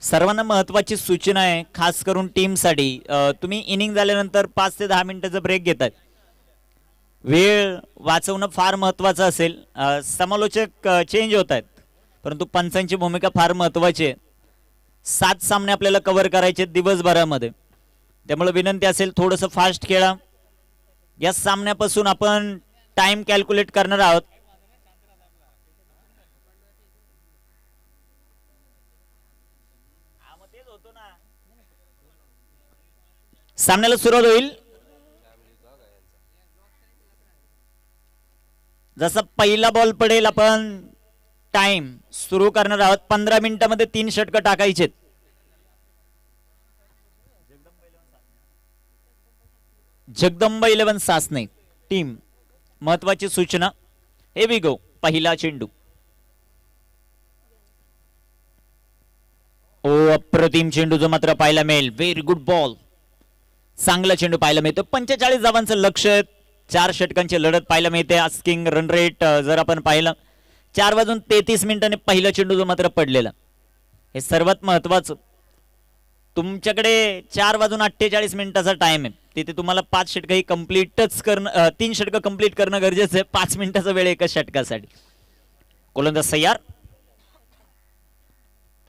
सर्वांना महत्वाची सूचना आहे, खास करून टीमसाठी. तुम्ही इनिंग झाल्यानंतर 5 ते 10 मिनिटाचा ब्रेक घेताय. वेळ वाचवणं फार महत्वाचं असेल. समालोचक चेंज होत आहेत, परंतु पंचांची भूमिका फार महत्वाची आहे. 7 सामने आपल्याला कव्हर करायचे दिवसभरामध्ये, त्यामुळे विनंती असेल थोडंसं फास्ट खेळा. या सामन्यापासून आपण टाइम कॅल्क्युलेट करणार आहोत. सामन्याला सुरुवात होईल. जसा पहिला बॉल पडेल आपण टाइम सुरू करणार आहोत. 15 मिनिटांमध्ये 3 षटकं टाकायचे. जगदंबा 11 सासने टीम. महत्वाची सूचना. हे वी गो. पहिला चेंडू. अप्रतिम चेंडू जो मात्र पाहायला मिळेल. Very good ball. चांगला चेंडू पाहायला मिळतो. 45 धावांचं लक्ष. 4 षटकांची लढत पाहायला मिळते. आस्किंग रन रेट जर आपण पाहिलं 4:33 पहिला चेंडू जो मात्र पडलेला, हे सर्वात महत्वाचं. तुमच्याकडे 4:48 टाइम आहे, तिथे तुम्हाला 5 षटकही कम्प्लीटच करणं 3 षटकं कम्प्लीट करणं गरजेचं आहे. 5 मिनिटाचा वेळ एका षटकासाठी. गोलंदाज तयार.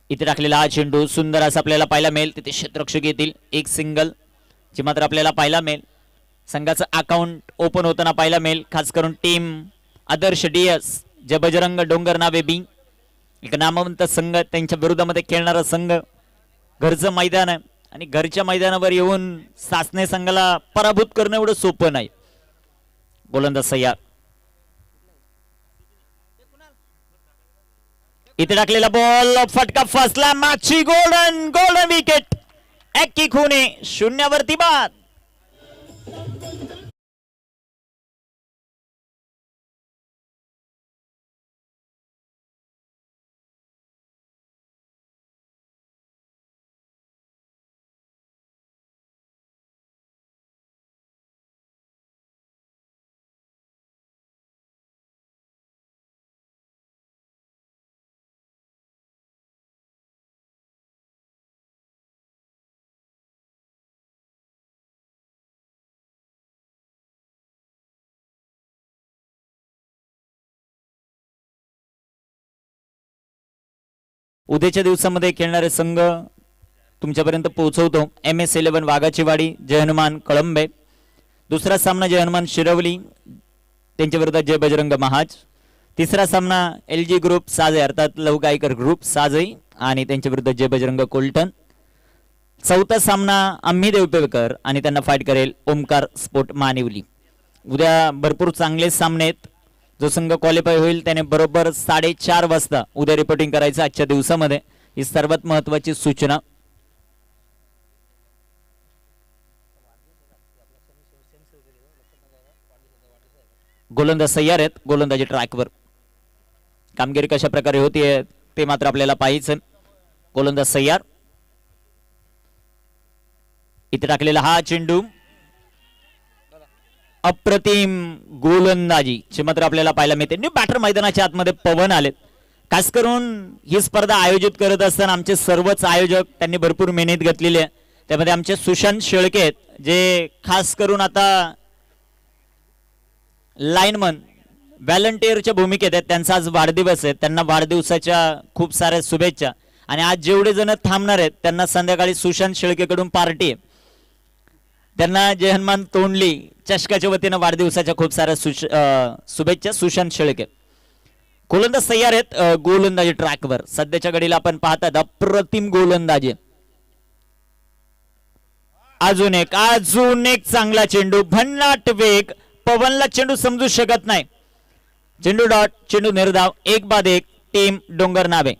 इथे टाकलेला हा चेंडू सुंदर असा आपल्याला पाहायला मिळेल. तिथे क्षेत्ररक्षक येतील. एक सिंगल जी मात्र आपल्याला पाहायला मिळेल. संघाचं अकाउंट ओपन होताना पाहायला मिळेल. खास करून टीम आदर्श DS जे बजरंग डोंगर नावे बी, एक नामवंत संघ, त्यांच्या विरोधामध्ये खेळणारा संघ. घरचं मैदान आहे आणि घरच्या मैदानावर येऊन सासने संघाला पराभूत करणं एवढं सोपं नाही. गोलंदाज तयार. इथे टाकलेला बॉल फटका फसला. माची गोल्डन विकेट. एक्की खुने 0 बाद. उद्याच्या दिवसामध्ये खेळणारे संघ तुमच्यापर्यंत पोहोचवतो. MS11 वाघाचीवाडी, जय हनुमान कळंबे. दुसरा सामना जय हनुमान शिरवली त्यांच्या विरोधात जय बजरंग महाज. तिसरा सामना LG ग्रुप साजे अर्थात लवगायकर ग्रुप साजई आणि त्यांच्या विरुद्ध जय बजरंग कोलटन. चौथा सामना आम्ही देवपेकर आणि त्यांना फाईट करेल ओमकार स्पोर्ट मानिवली. उद्या भरपूर चांगले सामने आहेत. जो संघ क्वालिफाय होईल त्याने बरोबर 4:30 वाजता उद्या रिपोर्टिंग करायचं आजच्या दिवसामध्ये. ही सर्वात महत्वाची सूचना. गोलंदाज तयार आहेत. गोलंदाजी ट्रॅकवर. कामगिरी कशा प्रकारे होतीये ते मात्र आपल्याला पाहायचं. गोलंदाज तयार. इथे टाकलेला हा चेंडू अप्रतिम गोलंदाजी ची मात्र आपल्याला पाहायला मिळते. न्यू बॅटर मैदानाच्या आतमध्ये पवन आलेत. खास करून ही स्पर्धा आयोजित करत असताना आमचे सर्वच आयोजक त्यांनी भरपूर मेहनत घेतलेली आहे. त्यामध्ये आमचे सुशांत शेळके आहेत जे खास करून आता लाईनमन व्हॉलंटिअरच्या भूमिकेत आहेत. त्यांचा आज वाढदिवस आहे. त्यांना वाढदिवसाच्या खूप साऱ्या शुभेच्छा. आणि आज जेवढे जण थांबणार आहेत त्यांना संध्याकाळी सुशांत शेळकेकडून पार्टी आहे. त्यांना जय हनुमान तोंडली चषकाच्या वतीनं वाढदिवसाच्या खूप साऱ्या शुभेच्छा. सुशांत शेळके. गोलंदाज तयार आहेत. गोलंदाजी ट्रॅकवर. सध्याच्या घडीला आपण पाहतात अप्रतिम गोलंदाजी. अजून एक चांगला चेंडू. भन्नाट वेग. पवनला चेंडू समजू शकत नाही. चेंडू डॉट. चेंडू निर्धाव. 1-1 टीम डोंगर नावे.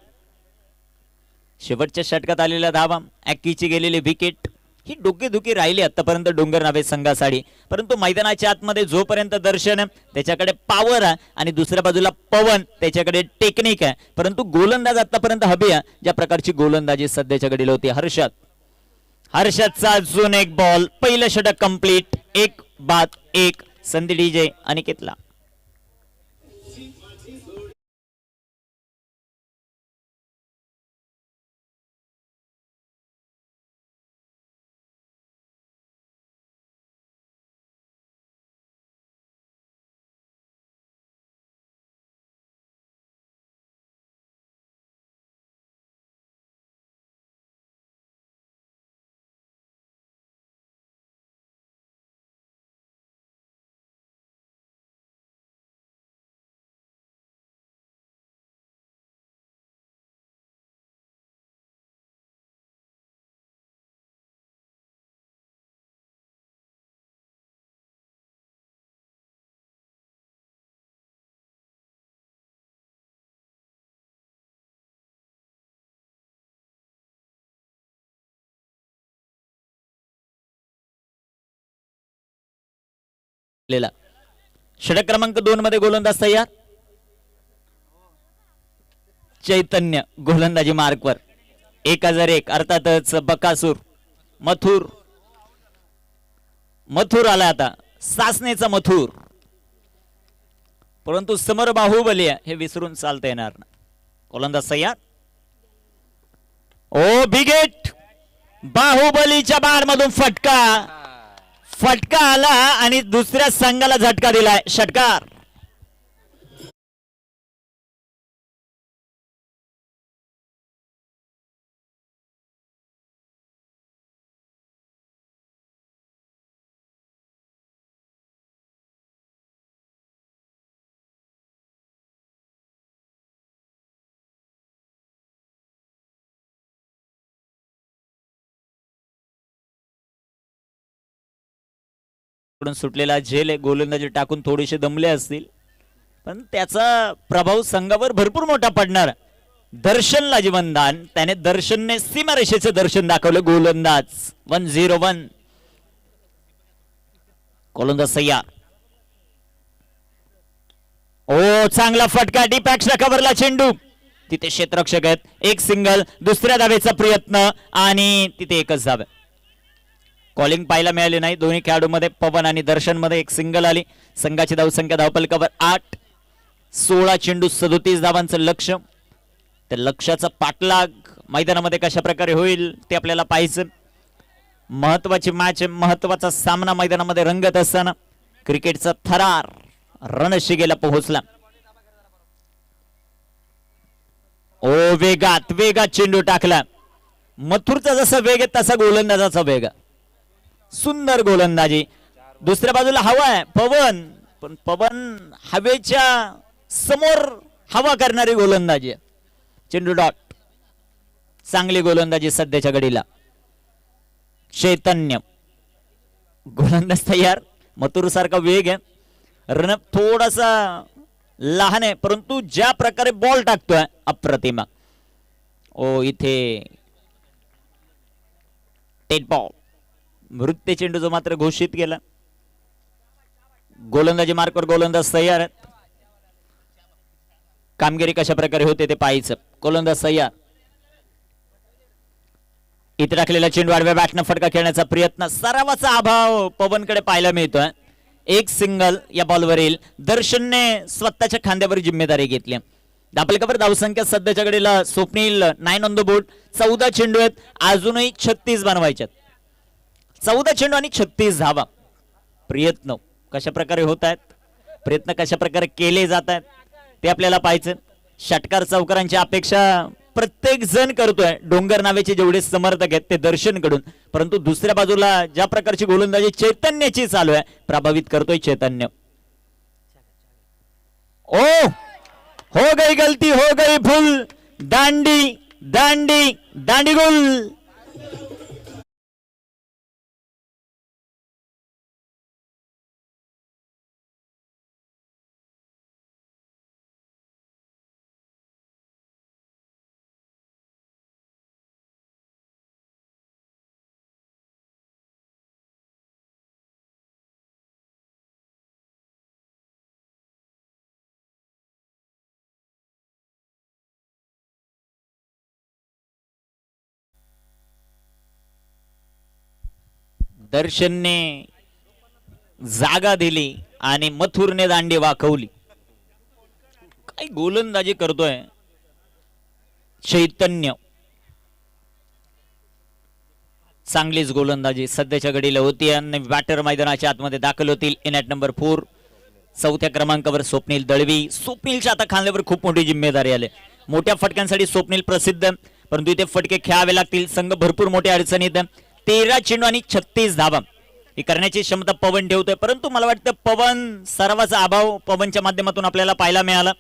शेवटच्या षटकात आलेल्या धावा. ॲक्कीची गेलेली विकेट ही डोकेदुखी राहिली आतापर्यंत डोंगर नावे संघासाठी. परंतु मैदानाच्या आतमध्ये जोपर्यंत दर्शन आहे त्याच्याकडे पॉवर आहे आणि दुसऱ्या बाजूला पवन त्याच्याकडे टेक्निक आहे. परंतु गोलंदाज आतापर्यंत हवी आहे ज्या प्रकारची गोलंदाजी सध्याच्या घडीला होती. हर्षदचा अजून एक बॉल. पहिलं षटक कंप्लीट. 1-1 संधी DJ अनिकेतला. षटक क्रमांक 2 मध्ये गोलंदाज तयार. चैतन्य गोलंदाजी मार्कवर. 1001 अर्थातच बकासूर मथुर आला आता सासनेचा मथुर, परंतु समर बाहुबली हे विसरून चालता येणार ना. गोलंदाज सय्याद. ओ बिगेट, बाहुबलीच्या बार मधून फटका आला आणि दुसऱ्या संघाला झटका दिलाय. षटकार. सुटलेला झेल आहे, गोलंदाजी टाकून थोडेसे दमले असतील, पण त्याचा प्रभाव संघावर भरपूर मोठा पडणार. दर्शनला जीवनदान, त्याने दर्शनने सीमारेषेचे दर्शन दाखवलं. गोलंदाज 1-0-1. गोलंदाज सय्याद. ओ चांगला फटका, डीप एक्स्ट्रा कव्हरला चेंडू, तिथे क्षेत्ररक्षक आहेत. एक सिंगल, दुसऱ्या धावेचा प्रयत्न आणि तिथे एकच धाव. कॉलिंग पाहायला मिळाली नाही दोन्ही खेळाडूंमध्ये. पवन आणि दर्शन मध्ये एक सिंगल आली. संघाची धावसंख्या धावफलकावर 8. 16 चेंडू 37 धावांचं लक्ष्य. त्या लक्ष्याचा पाठलाग मैदानामध्ये कशा प्रकारे होईल ते आपल्याला पाहायचं. महत्वाची मॅच, महत्वाचा सामना मैदानामध्ये रंगत असताना क्रिकेटचा थरार रणशिगेला पोहोचला. ओ वेगात चेंडू टाकला. मथुरचा जसा वेग आहे तसा गोलंदाजाचा वेग. सुंदर गोलंदाजी. दुसऱ्या बाजूला हवा आहे पवन, पण पवन हवेच्या समोर हवा करणारी गोलंदाजी. चेंडू डॉट. चांगली गोलंदाजी सध्याच्या घडीला. चैतन्य गोलंदाज तयार. मथुर सारखा वेग आहे. रन थोडासा लहान आहे, परंतु ज्या प्रकारे बॉल टाकतोय अप्रतिम. ओ इथे टेट बॉल. मृत्यू चेंडू जो मात्र घोषित केला. गोलंदाजी मार्कवर गोलंदाज तयार आहेत. कामगिरी कशा प्रकारे होते ते पाहायचं. गोलंदाज तयार. इथे टाकलेला चेंडू आडव्या बॅटनं फटका खेळण्याचा प्रयत्न. सरावाचा अभाव पवनकडे पाहायला मिळतोय. एक सिंगल या बॉलवरील. दर्शनने स्वतःच्या खांद्यावर जिम्मेदारी घेतली. धावफलकावर धावसंख्या सध्याच्या घडीला स्वप्नील 9 ऑन द बोर्ड. 14 चेंडू आहेत, अजूनही 36 बनवायचे. 14 चेंडू आणि 36 धावा. प्रयत्न कशा प्रकारे होत आहेत, प्रयत्न कशा प्रकारे केले जात आहेत ते आपल्याला पाहायचं. षटकार चौकारांची अपेक्षा प्रत्येक जण करतोय. डोंगर नावेचे जेवढे समर्थक आहेत ते दर्शन कडून, परंतु दुसऱ्या बाजूला ज्या प्रकारची गोलंदाजी चैतन्याची चालू आहे प्रभावित करतोय चैतन्य. ओ हो गई गलती, हो गई भूल. दांडी दांडी दांडी गोल. दर्शनने जागा दिली आणि मथुरने दांडी वाकवली. काय गोलंदाजी करतोय चैतन्य. चांगलीच गोलंदाजी सध्याच्या घडीला होती आणि बॅटर मैदानाच्या आतमध्ये दाखल होतील. इन ॲट नंबर 4 चौथ्या क्रमांकावर स्वप्नील दळवी. स्वप्नीलच्या आता खांद्यावर खूप मोठी जिम्मेदारी आली. मोठ्या फटक्यांसाठी स्वप्नील प्रसिद्ध, परंतु इथे फटके खेळावे लागतील. संघ भरपूर मोठ्या अडचणीत. 13 चेंडू आणि 36 धावा ही करण्याची क्षमता पवन ठेवतोय, परंतु मला वाटतं पवन सर्वांचा अभाव पवनच्या माध्यमातून आपल्याला पाहायला मिळाला.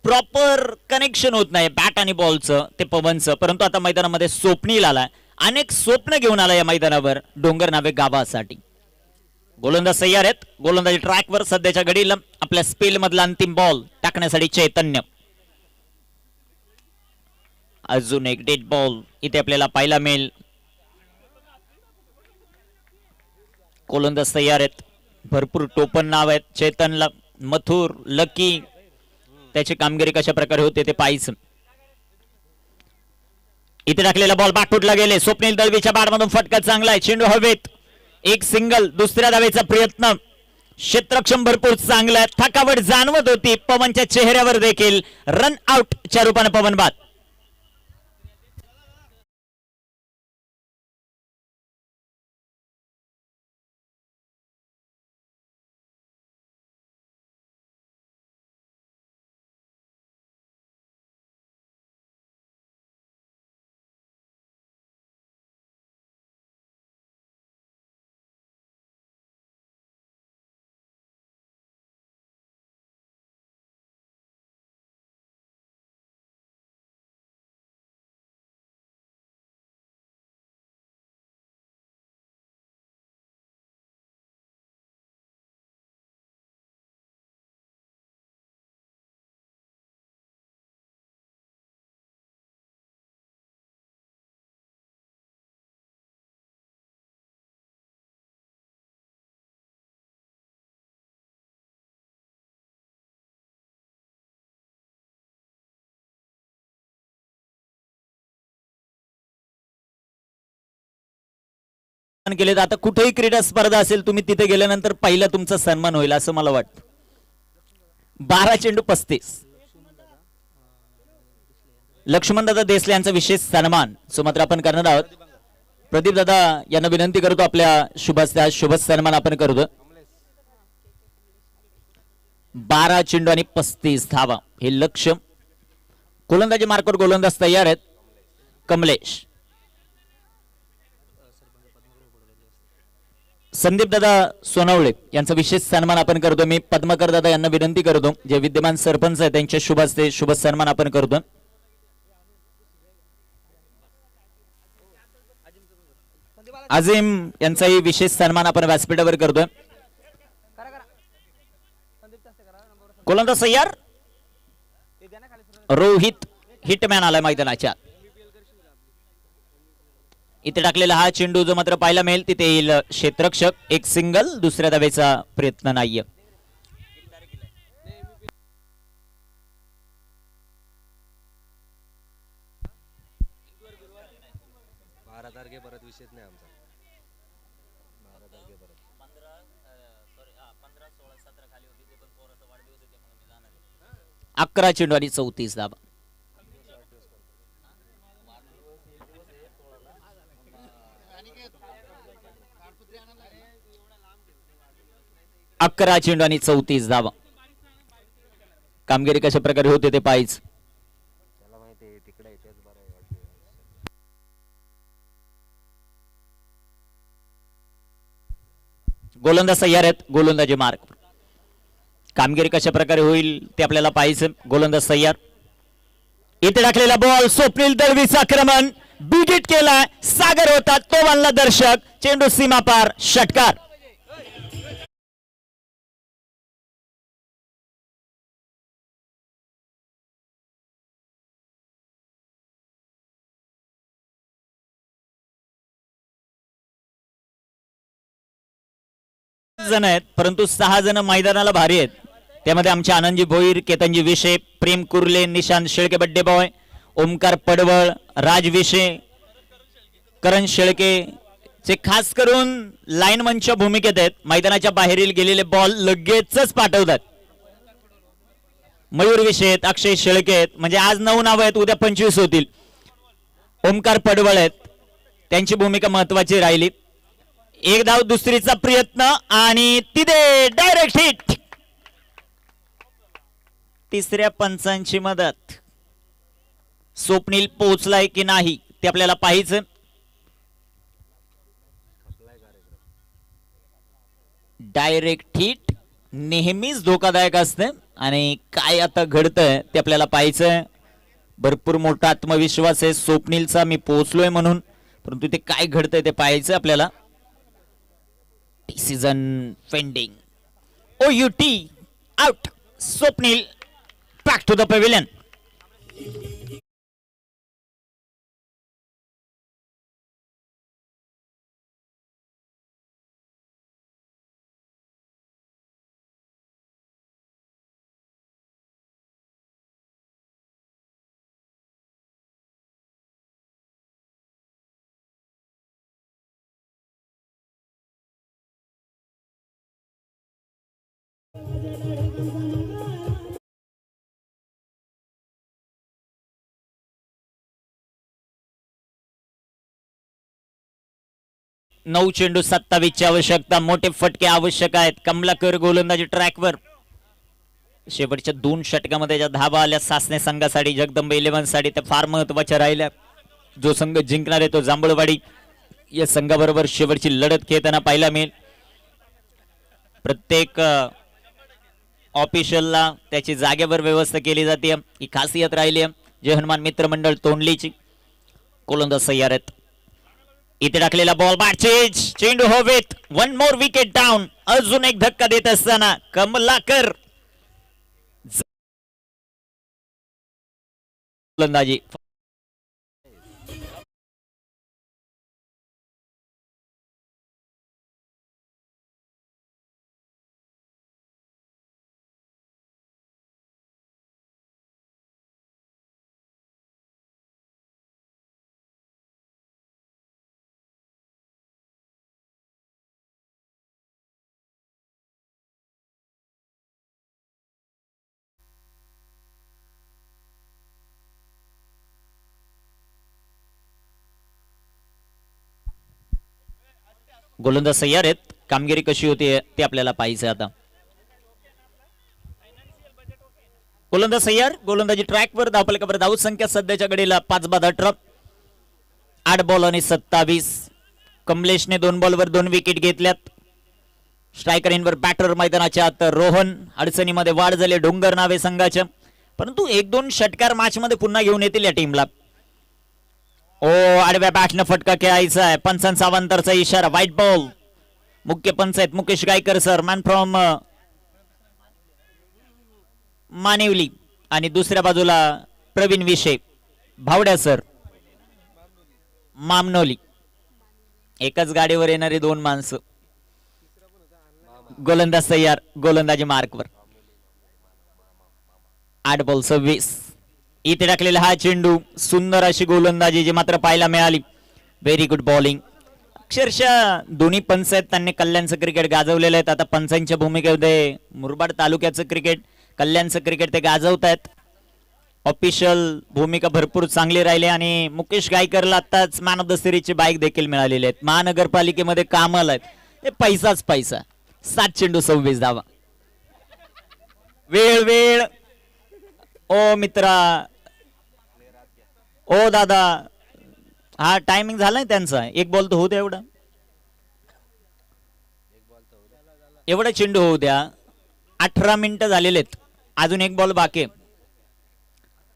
प्रॉपर कनेक्शन होत नाही बॅट आणि बॉलचं ते पवनचं, परंतु आता मैदानामध्ये स्वप्नील आला. अनेक स्वप्न घेऊन आला या मैदानावर डोंगर नावे गावासाठी. गोलंदाज तयार आहेत. गोलंदाजी ट्रॅकवर सध्याच्या घडीला. आपल्या स्पेल मधला अंतिम बॉल टाकण्यासाठी चैतन्य. अजून एक डेड बॉल इथे आपल्याला पाहायला मिळेल. गोलंदाज तयार आहेत. भरपूर टोपण नाव आहेत चैतनला. मथुर, लकी, त्याची कामगिरी कशा प्रकारे होते ते पाहायचं. इथे टाकलेला बॉल बाटफुटला गेले. स्वप्नील दळवीच्या बॅटमधून फटका चांगला आहे. चेंडू हवेत. एक सिंगल, दुसऱ्या धावेचा प्रयत्न, क्षेत्रक्षम भरपूर चांगलं, थकावट जाणवत होती पवनच्या चेहऱ्यावर देखील. रन आउटच्या रूपाने पवन बाद. केले तर आता कुठेही क्रीडा स्पर्धा असेल, तुम्ही तिथे गेल्यानंतर पहिला तुमचा सन्मान होईल असं मला वाटतं. 12 चेंडू 35. लक्ष्मण दादा देसले यांचा विशेष सन्मान सुमात्र आपण करणार आहोत. प्रदीप दादा यांना विनंती करतो आपल्या शुभ सन्मान आपण करतो. 12 चेंडू आणि 35 धावा हे लक्ष्य. गोलंदाजी मार्कवर गोलंदाज तयार आहेत. कमलेश. संदीप दादा सोनवळे यांचा विशेष सन्मान आपण करतो. मी पद्माकर दादा यांना विनंती करतो, जे विद्यमान सरपंच आहेत त्यांच्या शुभ सन्मान आपण करतो. अजिम यांचाही विशेष सन्मान आपण व्यासपीठावर करतोय. गोलंदाज तयार. रोहित हिटमॅन आलाय मैदानाच्या. इथे टाकलेला हा चेंडू जो मात्र पाहायला मिळेल तिथे येईल क्षेत्ररक्षक. एक सिंगल, दुसऱ्या धावेचा प्रयत्न नाहीये. विषयच नाही आमचा. 11 चेंडू आणि 34 धावा. अकरा चेंडू आणि 34 धावा. कामगिरी कशा प्रकारे होते ते पाहिजे. गोलंदाज तयार आहेत. गोलंदाजी मार्ग. कामगिरी कशा प्रकारे होईल ते आपल्याला पाहिजे. गोलंदाज तयार. इथे टाकलेला बॉल. स्वप्नील दळवीचं आक्रमण. बिगिट केला. सागर होता तो मानला दर्शक. चेंडू सीमा पार. षटकार. जण आहेत परंतु 6 जण मैदानाला भारी आहेत. त्यामध्ये आमचे आनंदजी भोईर, केतनजी विशे, प्रेम कुर्ले, निशांत शेळके बड्डे बॉय, ओमकार पडवळ, राज विशे, करण शेळके चे खास करून लाईनमनच्या भूमिकेत आहेत. मैदानाच्या बाहेरील गेलेले बॉल लगेचच पाठवतात. मयूर विशे आहेत, अक्षय शेळके आहेत, म्हणजे आज 9 नाव आहेत, उद्या 25 होतील. ओमकार पडवळ आहेत, त्यांची भूमिका महत्वाची राहिली. एक धाव, दुसरीचा प्रयत्न आणि तिथे डायरेक्ट हिट. तिसऱ्या पंचांची मदत. स्वप्नील पोहोचलाय की नाही ते आपल्याला पाहायचं. डायरेक्ट हिट नेहमीच धोकादायक असते आणि काय आता घडतंय ते आपल्याला पाहायचंय. भरपूर मोठा आत्मविश्वास आहे स्वप्नीलचा, मी पोहोचलोय म्हणून, परंतु ते काय घडतंय ते पाहायचं आपल्याला. Decision pending. OUT out. Swapnil back to the pavilion. नऊ चेंडू 27 ची आवश्यकता. मोठे फटके आवश्यक आहेत. कमलाकर गोलंदाजी ट्रॅकवर. शेवटच्या 2 षटकामध्ये ज्या धावा आल्या सासने संघासाठी, जगदंबा 11 साठी, त्या फार महत्वाच्या राहिल्या. जो संघ जिंकणार आहे तो जांभूळवाडी या संघाबरोबर शेवटची लढत खेळताना पाहायला मिळेल. प्रत्येक ऑफिशियलला त्याची जागेवर व्यवस्था केली जाते. ही खासियत राहिली जय हनुमान मित्र मंडळ तोंडलीची. गोलंदाज तयार आहेत. इथे टाकलेला बॉल बॅटचेज, चेंडू हवेत. 1 मोर विकेट डाऊन. अजून एक धक्का देत असताना कमलाकर गोलंदाजी. गोलंदाज तयार आहेत. कामगिरी कशी होती ते आपल्याला पाहायचं आता. गोलंदाज तयार. गोलंदाजी ट्रॅकवर. धावफलकावर धाव संख्या सध्याच्या घडीला 5-18. 8 बॉल आणि 27. कमलेशने 2 बॉलवर 2 विकेट घेतल्यात. स्ट्रायकरींवर बॅटर मैदानाच्या आत रोहन. अडचणीमध्ये वाढ झाली डोंगर नावे संघाच्या, परंतु 1-2 षटकार मॅच मध्ये पुन्हा घेऊन येतील या टीमला. ओ आडव्या बॅटनं फटका खेळायचा आहे. पंचांचा अवांतरचा इशारा. White ball. मुख्य पंच आहेत Mukesh Gaikar sir, man from Manivali. आणि दुसऱ्या बाजूला प्रवीण विषय भावड्या सर, मामनोली. एकाच गाडीवर येणारी 2 माणसं. गोलंदाज तयार. गोलंदाजी मार्कवर. 8 बॉल 26. इथे टाकलेला हा चेंडू. सुंदर अशी गोलंदाजी जी मात्र पाहायला मिळाली. Very good bowling. अक्षरशः दोन्ही पंच आहेत, त्यांनी कल्याणचं क्रिकेट गाजवलेलं आहे. आता पंचांच्या भूमिकेमध्ये मुरबाड तालुक्याचं क्रिकेट, कल्याणचं क्रिकेट ते गाजवत आहेत. ऑफिशियल भूमिका भरपूर चांगली राहिली आणि मुकेश गायकरला आताच मॅन ऑफ द सिरीजची बाईक देखील मिळालेली आहेत. महानगरपालिकेमध्ये कामाला आहेत. ते पैसाच पैसा. 7 चेंडू 26 धावा. वेळ वेळ. ओ मित्रा, ओ दादा, हा टायमिंग झालाय त्यांचा. 1 बॉल तर होऊ द्या. एवढा चेंडू होऊ द्या. 18 मिनिटं झालेले आहेत. अजून 1 बॉल बाकी.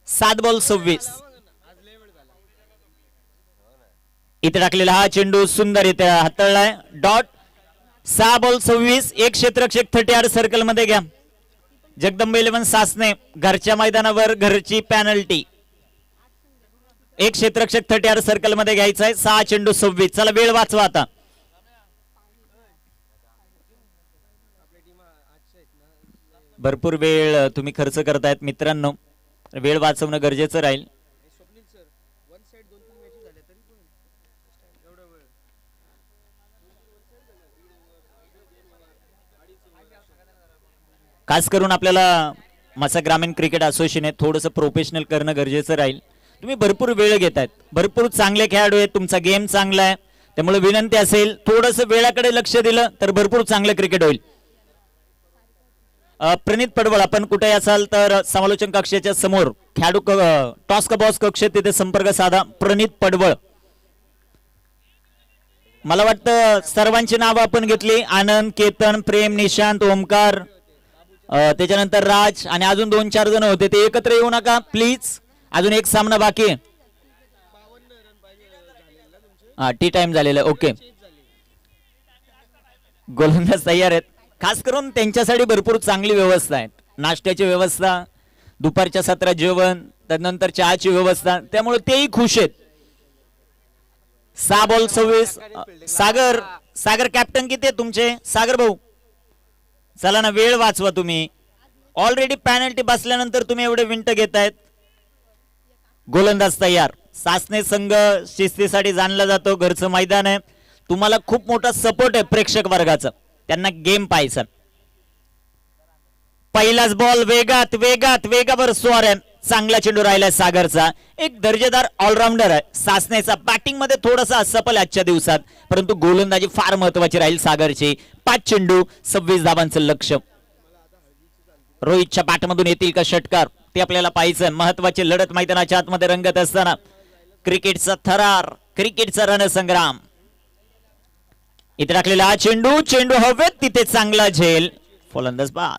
7 बॉल 26. इथे टाकलेला हा चेंडू सुंदर इथे हाताळलाय. डॉट. 6 बॉल 26. 1 क्षेत्ररक्षक 38 सर्कल मध्ये घ्या. जगदंबा 11 सासने घरच्या मैदानावर घरची पॅनल्टी. 1 क्षेत्ररक्षक 38 सर्कल मध्ये घ्यायचा आहे. 6 चेंडू 26. चला वेळ वाचवा आता. भरपूर वेळ तुम्ही खर्च करतायत मित्रांनो. वेळ वाचवणं गरजेचं राहील. खास करून आपल्याला मसा ग्रामीण क्रिकेट असोसिएशन थोडंसं प्रोफेशनल करणं गरजेचं राहील. तुम्ही भरपूर वेळ घेतायत, भरपूर चांगले खेळाडू आहेत, तुमचा गेम चांगला आहे, त्यामुळे विनंती असेल थोडंसं वेळाकडे लक्ष दिलं तर भरपूर चांगलं क्रिकेट होईल. प्रणित पडवळ, आपण कुठे असाल तर समालोचन कक्षाच्या समोर खेळाडू टॉस का बॉस कक्ष तिथे संपर्क साधा. प्रणित पडवळ. मला वाटतं सर्वांची नावं आपण घेतली. आनंद, केतन, प्रेम, निशांत, ओमकार, त्याच्यानंतर राज आणि अजून 2-4 जण होते. ते एकत्र येऊ नका प्लीज. अजून एक सामना बाकी आहे. हा टी टाइम झालेला आहे. ओके. गोलंदाज तयार आहेत. खास करून त्यांच्यासाठी भरपूर चांगली व्यवस्था आहे. नाश्त्याची व्यवस्था, दुपारच्या सत्रात जेवण, त्यानंतर चहाची व्यवस्था, त्यामुळे तेही खुश आहेत. 6 बॉल 26. सागर, सागर कॅप्टन किती आहे तुमचे? सागर भाऊ चला ना, वेळ वाचवा तुम्ही. ऑलरेडी पॅनल्टी बसल्यानंतर तुम्ही एवढे विंट घेतायत. गोलंदाज तयार. सासने संघ शिस्तीसाठी जाणला जातो, घरचं मैदान आहे, तुम्हाला खूप मोठा सपोर्ट आहे प्रेक्षक वर्गाचा, त्यांना गेम पाहायचा. पहिलाच बॉल वेगात वेगात वेगावर स्वार आहे. चांगला चेंडू राहिलाय सागरचा. एक दर्जेदार ऑलराऊंडर आहे सासनेचा. बॅटिंग मध्ये थोडासा असफल आजच्या दिवसात, परंतु गोलंदाजी फार महत्वाची राहील सागरची. 5 चेंडू 26 धावांचं लक्ष. रोहितच्या बॅटमधून येतील का षटकार ते आपल्याला पाहायचं. महत्वाची लढत मैदानाच्या आतमध्ये रंगत असताना क्रिकेटचा थरार, क्रिकेटचा रणसंग्राम. इथे टाकलेला हा चेंडू, चेंडू हवेत तिथे चांगला झेल. फलंदाज बाद.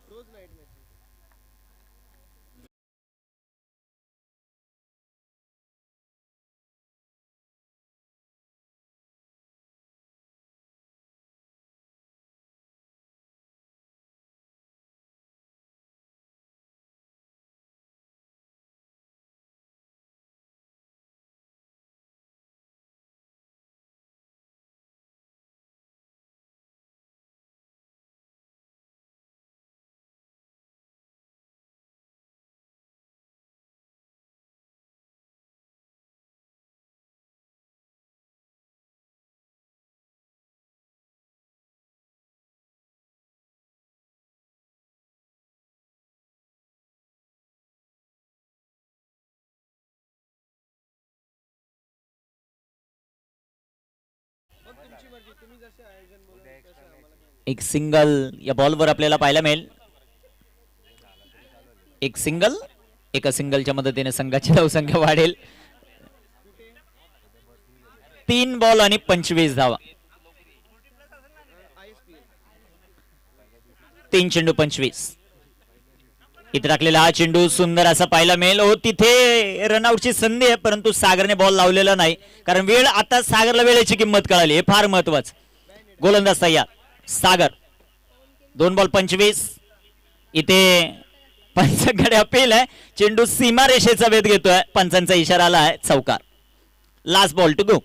एक सिंगल या बॉलवर आपल्याला पाहायला मिळेल. एक सिंगल, एका सिंगलच्या मदतीने संघाची धावसंख्या वाढेल. 3 बॉल आणि 25 धावा. 3 चेंडू 25. इथे टाकलेला हा चेंडू सुंदर असा पाहायला मिळेल. हो तिथे रनआउटची संधी आहे, परंतु सागरने बॉल लावलेला नाही, कारण वेळ आता सागरला वेळेची किंमत कळाली. हे फार महत्वाचं. गोलंदाज तयार सागर. 2 बॉल 25. इथे पंचांकडे अपील आहे. चेंडू सीमा रेषेचा वेध घेतोय. पंचांचा इशारा आला आहे चौकार. Last ball to go.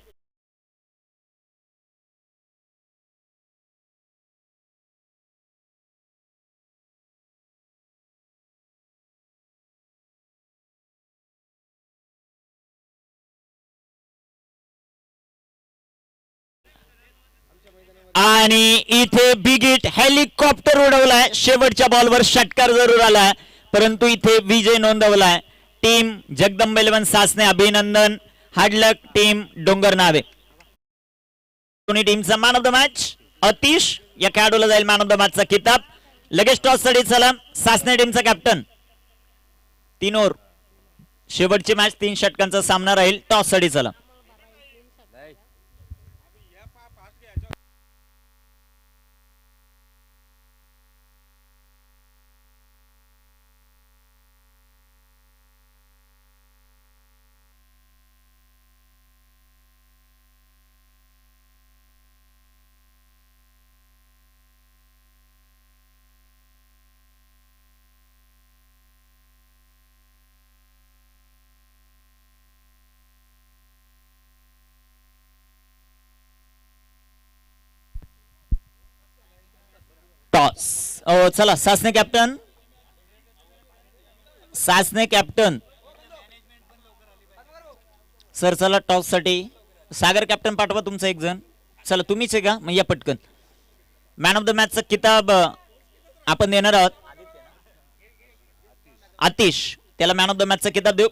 आणि इथे बिग हिट हेलिकॉप्टर उडवलाय. शेवटच्या बॉलवर षटकार जरूर आलाय, परंतु इथे विजय नोंदवलाय. टीम जगदंब 11 सासने अभिनंदन. हार्डलक टीम डोंगर नावे. दोन्ही टीमचा मॅन ऑफ द मॅच अतिश या खेळाडूला जाईल मॅन ऑफ द मॅचचा किताब. लगेच टॉस साठी चला. सासने टीमचा कॅप्टन. 3 ओव्हर शेवटची मॅच 3 षटकांचा सामना राहील. टॉस साठी चला. टॉस. चला Sasane captain. Sasane captain sir चला टॉस साठी. सागर कॅप्टन पाठवा तुमचा एक जण. चला तुम्हीच आहे का, मग या पटकन. मॅन ऑफ द मॅचचा किताब आपण देणार आहोत. आतिश त्याला मॅन ऑफ द मॅचचा किताब देऊ.